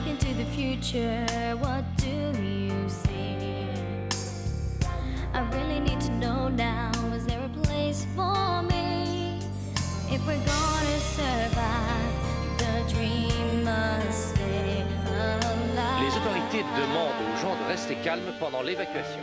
look into the future, what do you see? I really need to know now, is there a place for me? If we're gonna survive, the dream must stay alive. Les autorités demandent aux gens de rester calmes pendant l'évacuation.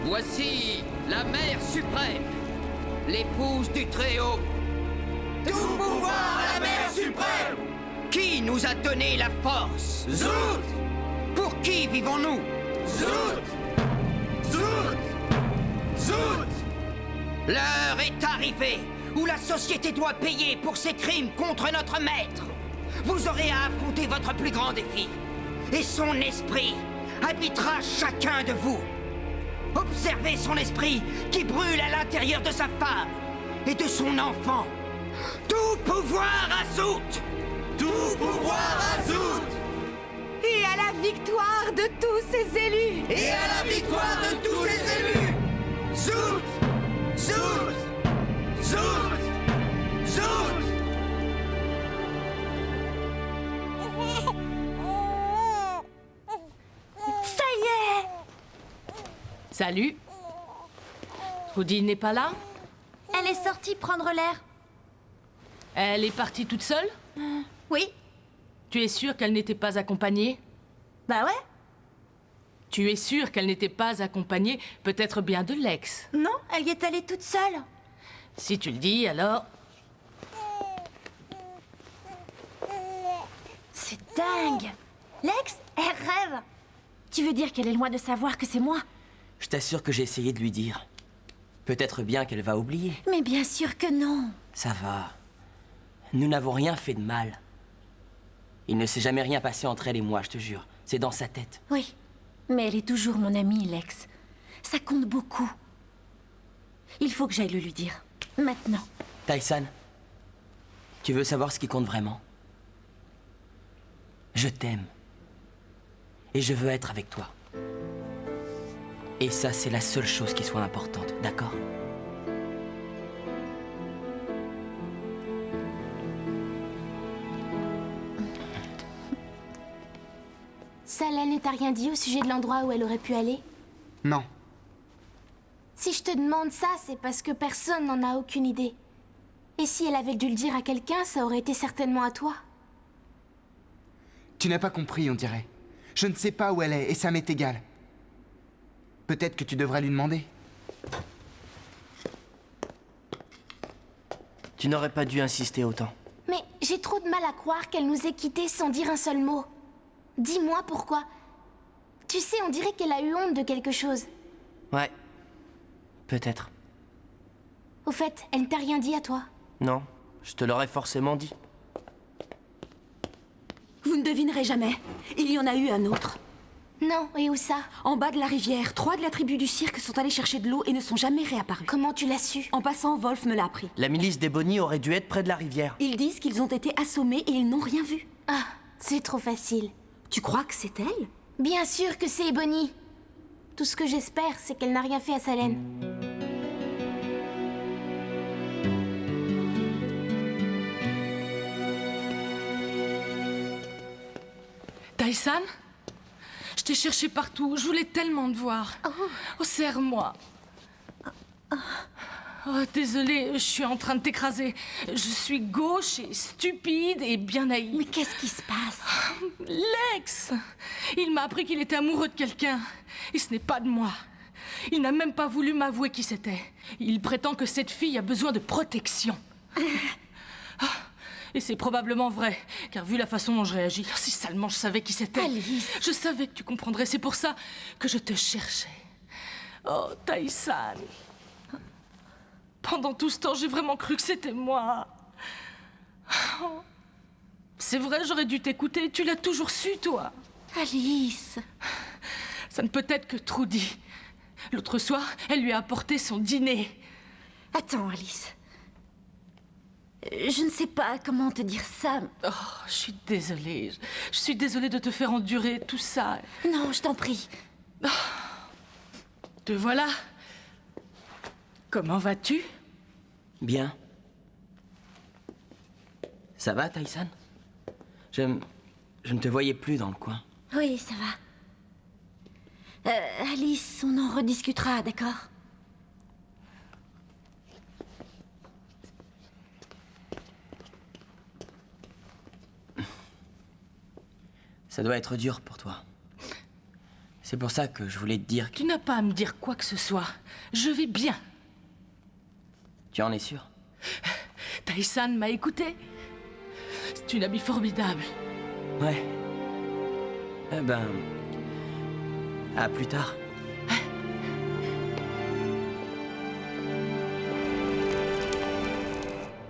Voici la Mère suprême, l'épouse du Très-Haut. Tout pouvoir à la Mère suprême. Qui nous a donné la force? Zout! Pour qui vivons-nous? Zout! Zout! Zout! L'heure est arrivée où la société doit payer pour ses crimes contre notre maître. Vous aurez à affronter votre plus grand défi. Et son esprit habitera chacun de vous. Observez son esprit qui brûle à l'intérieur de sa femme et de son enfant. Tout pouvoir à Zout! Tout pouvoir à Zout! Et à la victoire de tous ces élus! Et à la victoire de tous ces élus! Zout! Zout! Zout! Zout! Ça y est! Salut. Trudy n'est pas là? Elle est sortie prendre l'air. Elle est partie toute seule? Oui. Tu es sûre qu'elle n'était pas accompagnée? Bah ouais. Tu es sûre qu'elle n'était pas accompagnée, peut-être bien de Lex? Non, elle y est allée toute seule. Si tu le dis, alors... C'est dingue. Lex, elle rêve. Tu veux dire qu'elle est loin de savoir que c'est moi? Je t'assure que j'ai essayé de lui dire. Peut-être bien qu'elle va oublier. Mais bien sûr que non. Ça va. Nous n'avons rien fait de mal. Il ne s'est jamais rien passé entre elle et moi, je te jure. C'est dans sa tête. Oui, mais elle est toujours mon amie, Lex. Ça compte beaucoup. Il faut que j'aille le lui dire. Maintenant. Tyson, tu veux savoir ce qui compte vraiment? Je t'aime. Et je veux être avec toi. Et ça, c'est la seule chose qui soit importante, d'accord? Salem ne t'a rien dit au sujet de l'endroit où elle aurait pu aller? Non. Si je te demande ça, c'est parce que personne n'en a aucune idée. Et si elle avait dû le dire à quelqu'un, ça aurait été certainement à toi. Tu n'as pas compris, on dirait. Je ne sais pas où elle est, et ça m'est égal. Peut-être que tu devrais lui demander. Tu n'aurais pas dû insister autant. Mais j'ai trop de mal à croire qu'elle nous ait quittés sans dire un seul mot. Dis-moi pourquoi. Tu sais, on dirait qu'elle a eu honte de quelque chose. Ouais. Peut-être. Au fait, elle ne t'a rien dit à toi? Non, je te l'aurais forcément dit. Vous ne devinerez jamais. Il y en a eu un autre. Non, et où ça? En bas de la rivière, 3 de la tribu du cirque sont allés chercher de l'eau et ne sont jamais réapparus. Comment tu l'as su? En passant, Wolf me l'a appris. La milice des Bonnie aurait dû être près de la rivière. Ils disent qu'ils ont été assommés et ils n'ont rien vu. Ah, c'est trop facile. Tu crois que c'est elle? Bien sûr que c'est Bonnie. Tout ce que j'espère, c'est qu'elle n'a rien fait à Salem. Tyson? Je t'ai cherché partout, je voulais tellement te voir. Oh, serre-moi. Oh, désolée, je suis en train de t'écraser. Je suis gauche et stupide et bien naïve. Mais qu'est-ce qui se passe? Lex! Il m'a appris qu'il était amoureux de quelqu'un. Et ce n'est pas de moi. Il n'a même pas voulu m'avouer qui c'était. Il prétend que cette fille a besoin de protection. Et c'est probablement vrai, car vu la façon dont je réagis, si seulement je savais qui c'était. Alice! Je savais que tu comprendrais, c'est pour ça que je te cherchais. Oh, Taïsan. Pendant tout ce temps, j'ai vraiment cru que c'était moi. Oh. C'est vrai, j'aurais dû t'écouter. Tu l'as toujours su, toi. Alice. Ça ne peut être que Trudy. L'autre soir, elle lui a apporté son dîner. Attends, Alice. Je ne sais pas comment te dire ça. Oh, je suis désolée. Je suis désolée de te faire endurer tout ça. Non, je t'en prie. Te voilà. Comment vas-tu? Bien. Ça va, Taïsan? Je ne te voyais plus dans le coin. Oui, ça va. Alice, on en rediscutera, d'accord? Ça doit être dur pour toi. C'est pour ça que je voulais te dire que... Tu n'as pas à me dire quoi que ce soit. Je vais bien. Tu en es sûr? Taïsan m'a écouté. C'est une amie formidable. Ouais. Eh ben... À plus tard.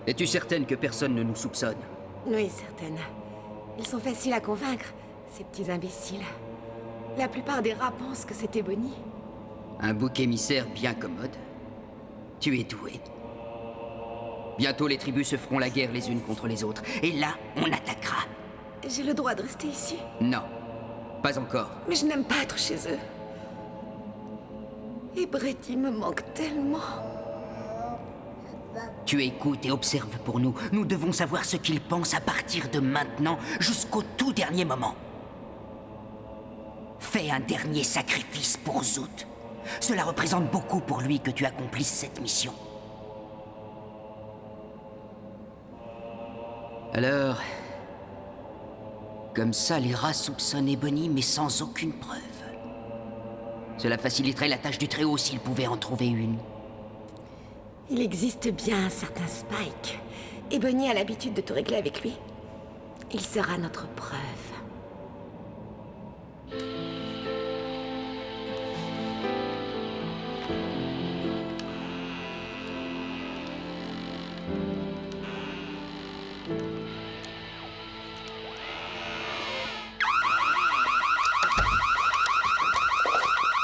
Es-tu certaine que personne ne nous soupçonne? Oui, certaine. Ils sont faciles à convaincre, ces petits imbéciles. La plupart des rats pensent que c'était Bonnie. Un bouc émissaire bien commode. Tu es doué. Bientôt, les tribus se feront la guerre les unes contre les autres. Et là, on attaquera. J'ai le droit de rester ici. Non, pas encore. Mais je n'aime pas être chez eux. Et Brady me manque tellement. Tu écoutes et observes pour nous. Nous devons savoir ce qu'il pense à partir de maintenant jusqu'au tout dernier moment. Fais un dernier sacrifice pour Zoot. Cela représente beaucoup pour lui que tu accomplisses cette mission. Alors... Comme ça, les rats soupçonnent Bonnie, mais sans aucune preuve. Cela faciliterait la tâche du Très-Haut s'ils pouvaient en trouver une. Il existe bien un certain Spike. Et Bonnie a l'habitude de tout régler avec lui. Il sera notre preuve.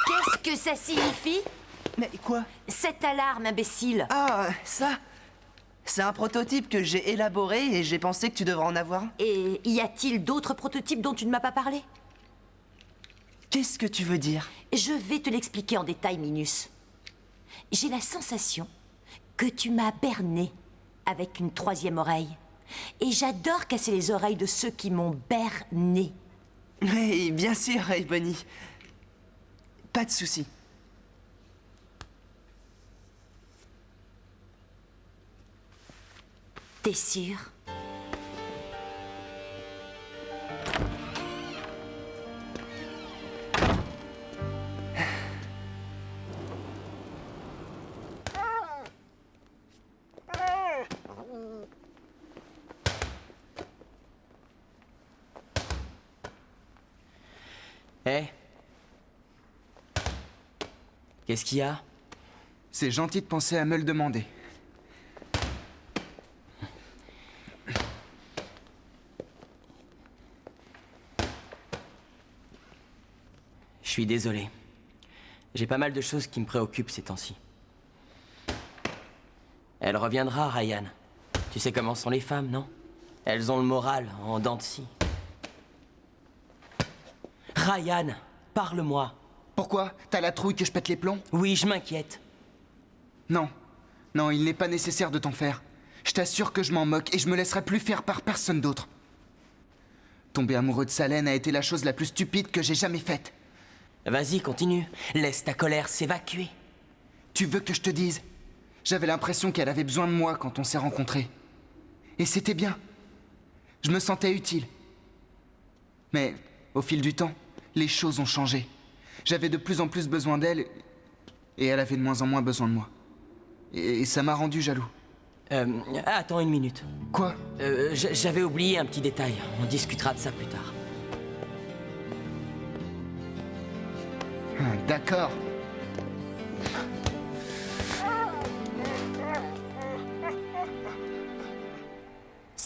Qu'est-ce que ça signifie? Mais quoi? Cette alarme, imbécile. Ah, ça? C'est un prototype que j'ai élaboré et j'ai pensé que tu devrais en avoir. Et y a-t-il d'autres prototypes dont tu ne m'as pas parlé? Qu'est-ce que tu veux dire? Je vais te l'expliquer en détail, Minus. J'ai la sensation que tu m'as berné avec une troisième oreille. Et j'adore casser les oreilles de ceux qui m'ont berné. Oui, bien sûr, hey Bonnie. Pas de souci. T'es sûr? Hé? Qu'est-ce qu'il y a? C'est gentil de penser à me le demander. Je suis désolé. J'ai pas mal de choses qui me préoccupent ces temps-ci. Elle reviendra, Ryan. Tu sais comment sont les femmes, non? Elles ont le moral en dents de scie. Ryan, parle-moi. Pourquoi? T'as la trouille que je pète les plombs? Oui, je m'inquiète. Non. Non, il n'est pas nécessaire de t'en faire. Je t'assure que je m'en moque et je me laisserai plus faire par personne d'autre. Tomber amoureux de Salène a été la chose la plus stupide que j'ai jamais faite. Vas-y, continue. Laisse ta colère s'évacuer. Tu veux que je te dise? J'avais l'impression qu'elle avait besoin de moi quand on s'est rencontrés. Et c'était bien. Je me sentais utile. Mais, au fil du temps, les choses ont changé. J'avais de plus en plus besoin d'elle, et elle avait de moins en moins besoin de moi. Et ça m'a rendu jaloux. Attends une minute. Quoi? J'avais oublié un petit détail. On discutera de ça plus tard. D'accord.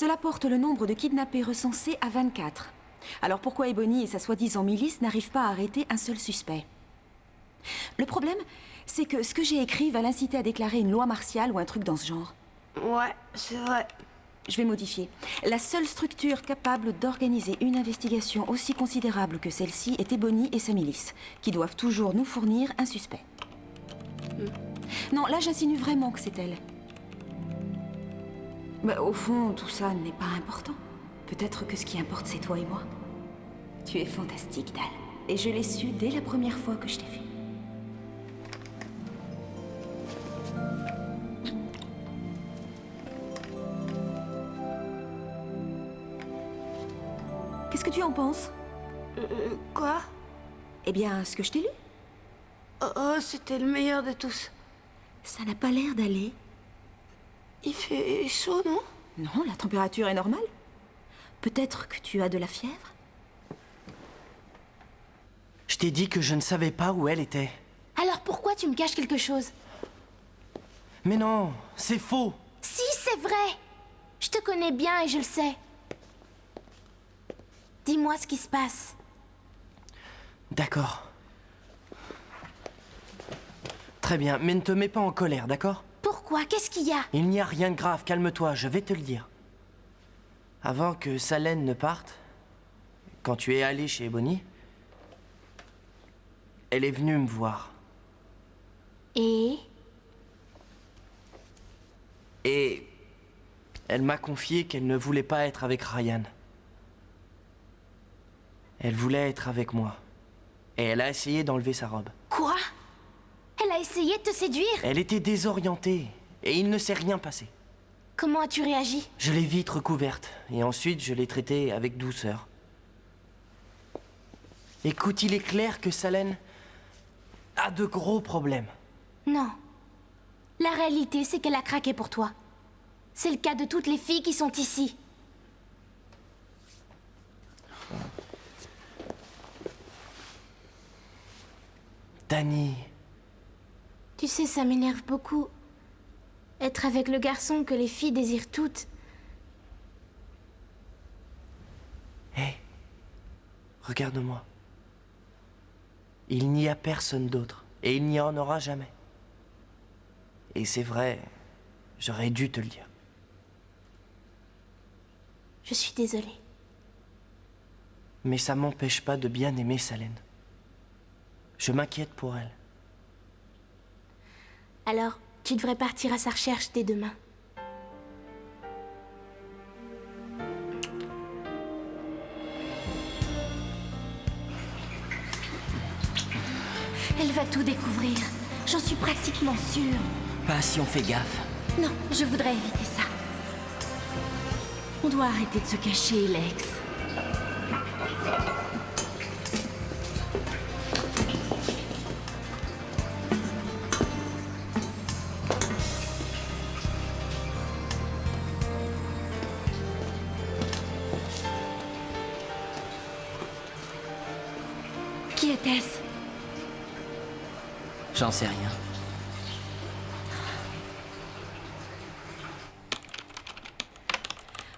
Cela porte le nombre de kidnappés recensés à 24. Alors pourquoi Ebony et sa soi-disant milice n'arrivent pas à arrêter un seul suspect? Le problème, c'est que ce que j'ai écrit va l'inciter à déclarer une loi martiale ou un truc dans ce genre. Ouais, c'est vrai. Je vais modifier. La seule structure capable d'organiser une investigation aussi considérable que celle-ci est Ebony et sa milice, qui doivent toujours nous fournir un suspect. Non, là j'insinue vraiment que c'est elle. Bah, au fond, tout ça n'est pas important. Peut-être que ce qui importe, c'est toi et moi. Tu es fantastique, Dal. Et je l'ai su dès la première fois que je t'ai vu. Qu'est-ce que tu en penses? Quoi? Eh bien, ce que je t'ai lu. Oh, c'était le meilleur de tous. Ça n'a pas l'air d'aller. Il fait chaud, non? Non, la température est normale. Peut-être que tu as de la fièvre? Je t'ai dit que je ne savais pas où elle était. Alors pourquoi tu me caches quelque chose? Mais non, c'est faux. Si, c'est vrai. Je te connais bien et je le sais. Dis-moi ce qui se passe. D'accord. Très bien, mais ne te mets pas en colère, d'accord? Pourquoi? Qu'est-ce qu'il y a? Il n'y a rien de grave, calme-toi, je vais te le dire. Avant que Salène ne parte, quand tu es allé chez Ebony, elle est venue me voir. Et elle m'a confié qu'elle ne voulait pas être avec Ryan. Elle voulait être avec moi. Et elle a essayé d'enlever sa robe. Quoi? Elle a essayé de te séduire? Elle était désorientée, et il ne s'est rien passé. Comment as-tu réagi? Je l'ai vite recouverte, et ensuite je l'ai traitée avec douceur. Écoute, il est clair que Salène a de gros problèmes. Non. La réalité, c'est qu'elle a craqué pour toi. C'est le cas de toutes les filles qui sont ici. Dani. Tu sais, ça m'énerve beaucoup. Être avec le garçon que les filles désirent toutes. Hé, regarde-moi. Il n'y a personne d'autre, et il n'y en aura jamais. Et c'est vrai, j'aurais dû te le dire. Je suis désolée. Mais ça m'empêche pas de bien aimer Salène. Je m'inquiète pour elle. Alors, tu devrais partir à sa recherche dès demain. Elle va tout découvrir. J'en suis pratiquement sûre. Pas si on fait gaffe. Non, je voudrais éviter ça. On doit arrêter de se cacher, Lex. Qui était-ce? J'en sais rien.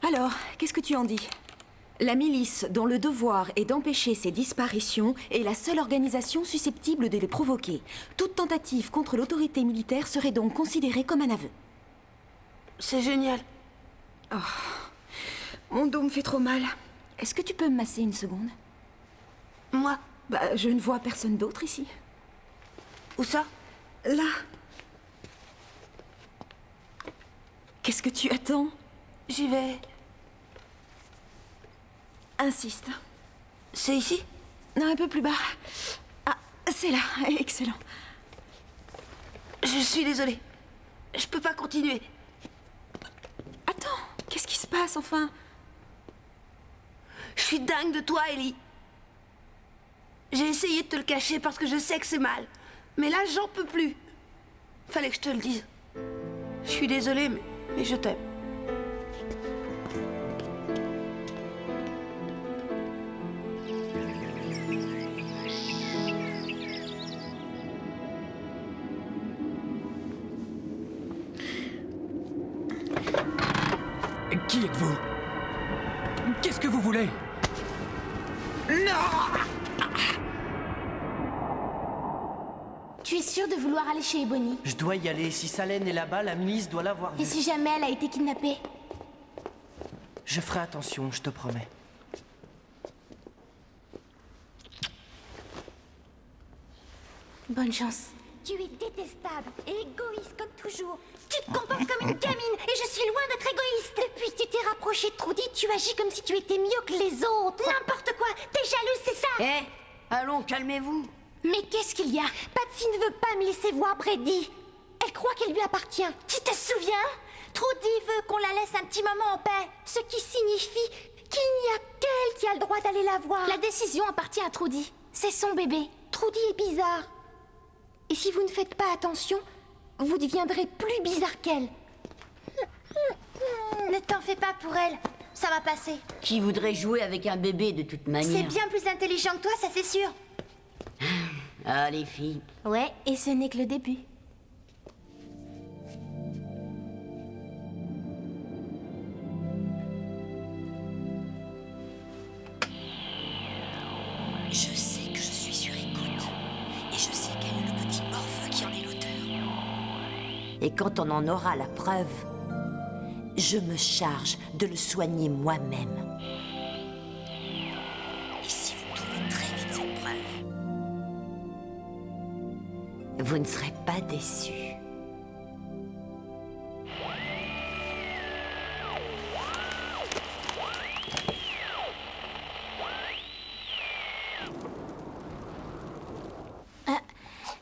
Alors, qu'est-ce que tu en dis? La milice, dont le devoir est d'empêcher ces disparitions, est la seule organisation susceptible de les provoquer. Toute tentative contre l'autorité militaire serait donc considérée comme un aveu. C'est génial. Oh, mon dos me fait trop mal. Est-ce que tu peux me masser une seconde? Moi? Bah, je ne vois personne d'autre ici. Où ça? Là. Qu'est-ce que tu attends? J'y vais. Insiste. C'est ici? Non, un peu plus bas. Ah, c'est là. Excellent. Je suis désolée. Je peux pas continuer. Attends, qu'est-ce qui se passe, enfin? Je suis dingue de toi, Ellie. J'ai essayé de te le cacher parce que je sais que c'est mal. Mais là, j'en peux plus. Fallait que je te le dise. Je suis désolée, mais je t'aime. Qui êtes-vous? Qu'est-ce que vous voulez? Tu es sûr de vouloir aller chez Ebony? Je dois y aller. Si Salène est là-bas, la milice doit l'avoir vue. Et si jamais elle a été kidnappée? Je ferai attention, je te promets. Bonne chance. Tu es détestable et égoïste comme toujours. Tu te comportes comme une gamine et je suis loin d'être égoïste. Depuis que tu t'es rapproché de Trudy, tu agis comme si tu étais mieux que les autres. N'importe quoi, t'es jalouse, c'est ça? Hé, allons, calmez-vous. Mais qu'est-ce qu'il y a? Patsy ne veut pas me laisser voir Brady. Elle croit qu'elle lui appartient. Tu te souviens? Trudy veut qu'on la laisse un petit moment en paix. Ce qui signifie qu'il n'y a qu'elle qui a le droit d'aller la voir. La décision appartient à Trudy. C'est son bébé. Trudy est bizarre. Et si vous ne faites pas attention, vous deviendrez plus bizarre qu'elle. Ne t'en fais pas pour elle. Ça va passer. Qui voudrait jouer avec un bébé de toute manière? C'est bien plus intelligent que toi, ça c'est sûr. Ah, les filles. Ouais, et ce n'est que le début. Je sais que je suis sur écoute. Et je sais quel est le petit morveux qui en est l'auteur. Et quand on en aura la preuve, je me charge de le soigner moi-même. Et si vous trouvez très vite cette preuve, vous ne serez pas déçus.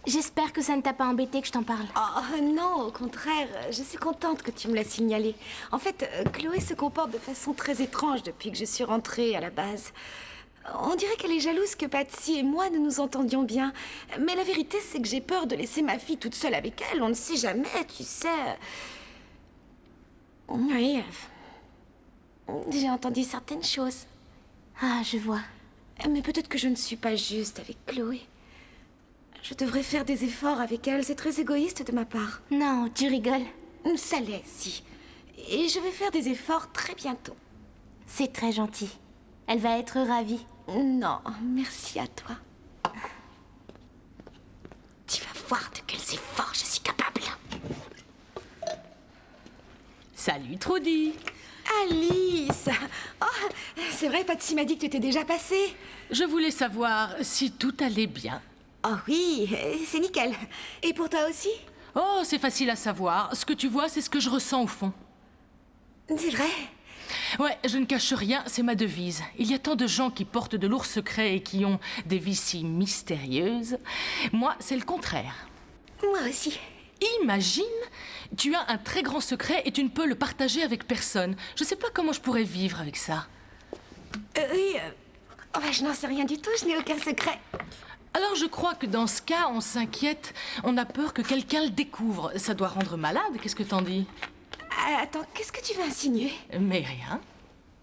J'espère que ça ne t'a pas embêté que je t'en parle. Oh non, au contraire, je suis contente que tu me l'as signalé. En fait, Chloé se comporte de façon très étrange depuis que je suis rentrée à la base. On dirait qu'elle est jalouse que Patsy et moi nous nous entendions bien. Mais la vérité, c'est que j'ai peur de laisser ma fille toute seule avec elle. On ne sait jamais, tu sais. Oui. J'ai entendu certaines choses. Ah, je vois. Mais peut-être que je ne suis pas juste avec Chloé. Je devrais faire des efforts avec elle, c'est très égoïste de ma part. Non, tu rigoles. Ça l'est, si. Et je vais faire des efforts très bientôt. C'est très gentil. Elle va être ravie. Non, merci à toi. Tu vas voir de quels efforts je suis capable. Salut Trudy. Alice! Oh, c'est vrai, Patsy m'a dit que tu étais déjà passée. Je voulais savoir si tout allait bien. Oh oui, c'est nickel. Et pour toi aussi? Oh, c'est facile à savoir. Ce que tu vois, c'est ce que je ressens au fond. C'est vrai? Ouais, je ne cache rien, c'est ma devise. Il y a tant de gens qui portent de lourds secrets et qui ont des vies si mystérieuses. Moi, c'est le contraire. Moi aussi. Imagine, tu as un très grand secret et tu ne peux le partager avec personne. Je sais pas comment je pourrais vivre avec ça. Oui, je n'en sais rien du tout, je n'ai aucun secret. Alors je crois que dans ce cas, on s'inquiète. On a peur que quelqu'un le découvre. Ça doit rendre malade, qu'est-ce que t'en dis? Attends, qu'est-ce que tu veux insinuer? Mais rien.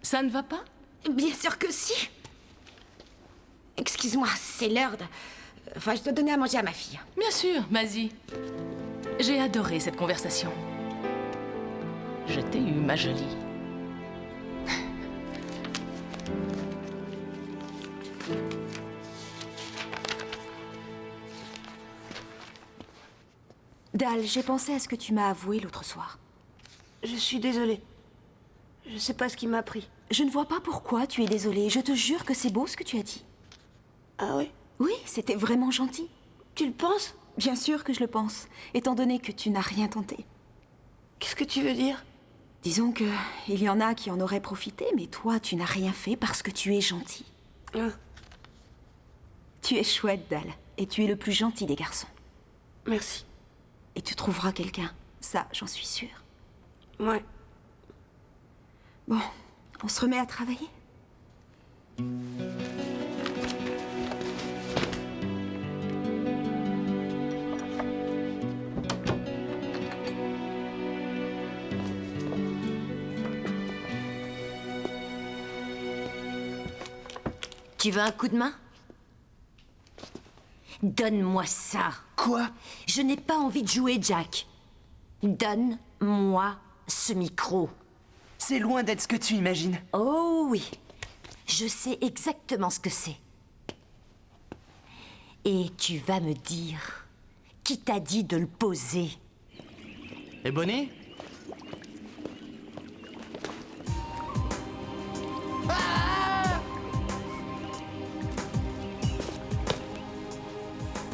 Ça ne va pas? Bien sûr que si. Excuse-moi, c'est l'heure de... Enfin, je dois donner à manger à ma fille. Bien sûr, vas-y. J'ai adoré cette conversation. Je t'ai eu, ma jolie. Dal, j'ai pensé à ce que tu m'as avoué l'autre soir. Je suis désolée. Je sais pas ce qui m'a pris. Je ne vois pas pourquoi tu es désolée. Je te jure que c'est beau ce que tu as dit. Ah oui? Oui, c'était vraiment gentil. Tu le penses? Bien sûr que je le pense, étant donné que tu n'as rien tenté. Qu'est-ce que tu veux dire? Disons que il y en a qui en auraient profité, mais toi, tu n'as rien fait parce que tu es gentil. Ah. Tu es chouette, Dal, et tu es le plus gentil des garçons. Merci. Et tu trouveras quelqu'un, ça, j'en suis sûre. Ouais. Bon, on se remet à travailler? Tu veux un coup de main? Donne-moi ça. Quoi? Je n'ai pas envie de jouer, Jack. Donne-moi ce micro. c'est loin d'être ce que tu imagines. Oh oui, je sais exactement ce que c'est. Et tu vas me dire qui t'a dit de le poser. Et Bonnie?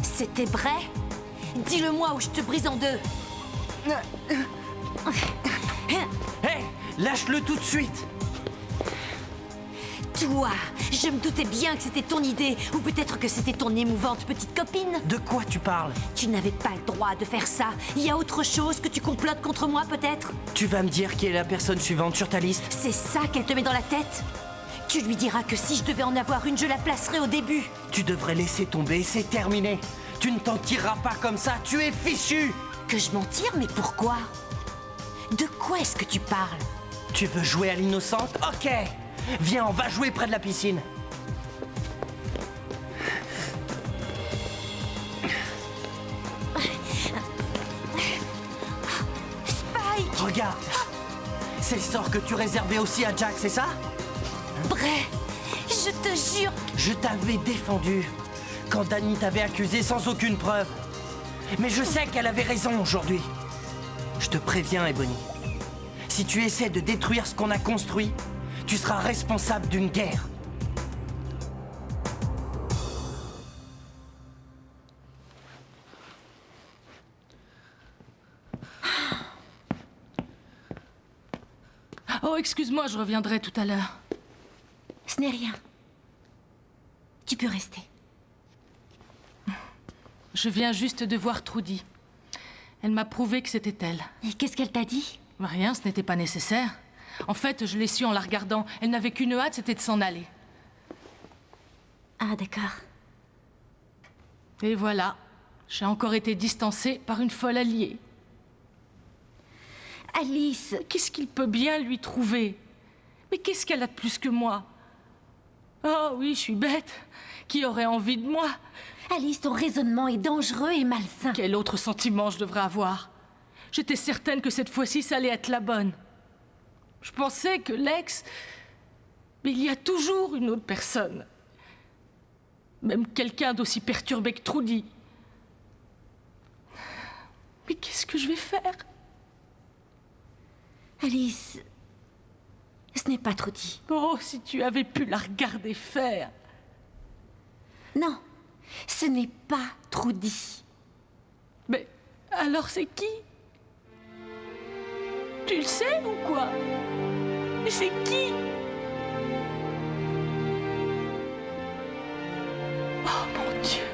C'était vrai? Dis-le-moi ou je te brise en deux. Hé, lâche-le tout de suite. Toi, je me doutais bien que c'était ton idée, ou peut-être que c'était ton émouvante petite copine. De quoi tu parles? Tu n'avais pas le droit de faire ça. Il y a autre chose que tu complotes contre moi, peut-être? Tu vas me dire qui est la personne suivante sur ta liste? C'est ça qu'elle te met dans la tête? Tu lui diras que si je devais en avoir une, je la placerais au début. Tu devrais laisser tomber, c'est terminé. Tu ne t'en tireras pas comme ça, tu es fichu. Que je m'en tire, mais pourquoi? De quoi est-ce que tu parles? Tu veux jouer à l'innocente? Ok. Viens, on va jouer près de la piscine. Spike! Regarde. C'est le sort que tu réservais aussi à Jack, c'est ça? Vrai! Je te jure! Je t'avais défendu quand Dani t'avait accusé sans aucune preuve. Mais je sais qu'elle avait raison aujourd'hui. Je te préviens, Ebony. Si tu essaies de détruire ce qu'on a construit, tu seras responsable d'une guerre. Oh, excuse-moi, je reviendrai tout à l'heure. Ce n'est rien. Tu peux rester. Je viens juste de voir Trudy. Elle m'a prouvé que c'était elle. Et qu'est-ce qu'elle t'a dit? Rien, ce n'était pas nécessaire. En fait, je l'ai su en la regardant. Elle n'avait qu'une hâte, c'était de s'en aller. Ah, d'accord. Et voilà, j'ai encore été distancée par une folle alliée. Alice! Qu'est-ce qu'il peut bien lui trouver? Mais qu'est-ce qu'elle a de plus que moi? Oh oui, je suis bête. Qui aurait envie de moi? Alice, ton raisonnement est dangereux et malsain. Quel autre sentiment je devrais avoir? J'étais certaine que cette fois-ci, ça allait être la bonne. Je pensais que l'ex... Mais il y a toujours une autre personne. Même quelqu'un d'aussi perturbé que Trudy. Mais qu'est-ce que je vais faire? Alice, ce n'est pas Trudy. Oh, si tu avais pu la regarder faire. Non, ce n'est pas Trudy. Mais alors c'est qui? Tu le sais ou quoi? Mais c'est qui? Oh mon Dieu!